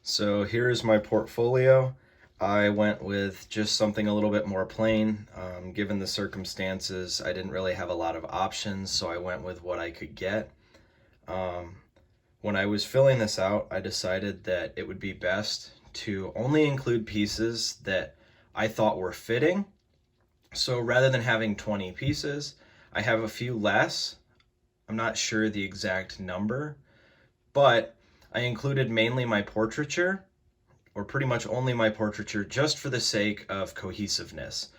So here's my portfolio. I went with just something a little bit more plain. Given the circumstances, I didn't really have a lot of options, so I went with what I could get. Um, when I was filling this out, I decided that it would be best to only include pieces that I thought were fitting. So rather than having 20 pieces, I have a few less. I'm not sure the exact number, but I included mainly my portraiture, or pretty much only my portraiture, just for the sake of cohesiveness.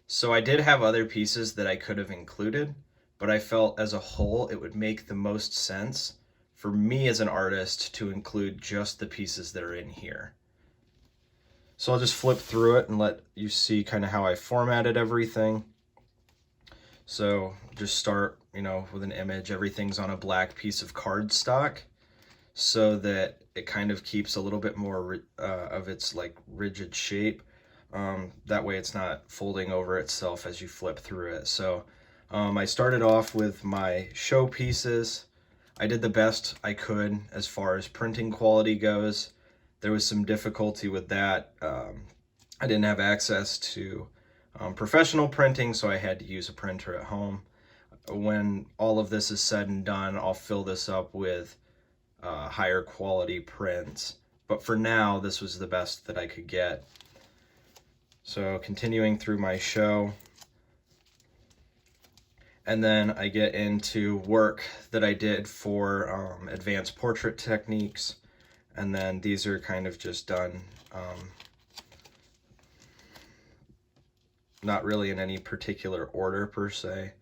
So I did have other pieces that I could have included, but I felt as a whole it would make the most sense for me as an artist to include just the pieces that are in here. So I'll just flip through it and let you see kind of how I formatted everything. So just start, with an image. Everything's on a black piece of cardstock, so that it kind of keeps a little bit more of its like rigid shape. That way it's not folding over itself as you flip through it. So I started off with my show pieces. I did the best I could as far as printing quality goes. There was some difficulty with that. I didn't have access to professional printing, so I had to use a printer at home. When all of this is said and done, I'll fill this up with higher quality prints. But for now, this was the best that I could get. So continuing through my show. And then I get into work that I did for advanced portrait techniques. And then these are kind of just done, not really in any particular order per se,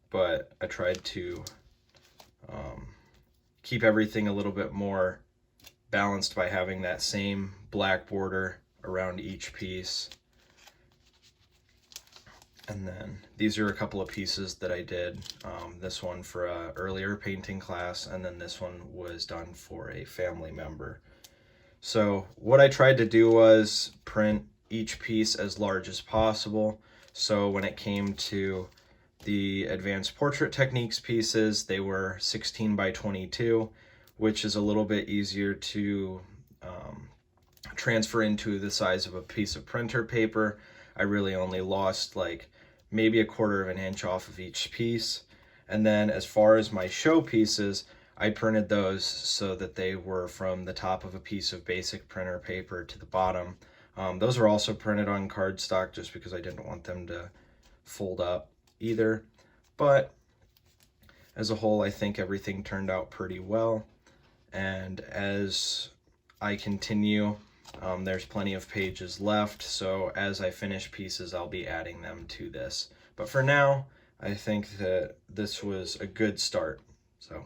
but I tried to keep everything a little bit more balanced by having that same black border around each piece. And then these are a couple of pieces that I did. This one for a earlier painting class, and then this one was done for a family member. So what I tried to do was print each piece as large as possible. So when it came to the advanced portrait techniques pieces, they were 16 by 22, which is a little bit easier to transfer into the size of a piece of printer paper. I really only lost like maybe a quarter of an inch off of each piece. And then as far as my show pieces, I printed those so that they were from the top of a piece of basic printer paper to the bottom. Those were also printed on cardstock just because I didn't want them to fold up either. But as a whole, I think everything turned out pretty well. And as I continue, there's plenty of pages left, so as I finish pieces, I'll be adding them to this. But for now, I think that this was a good start. So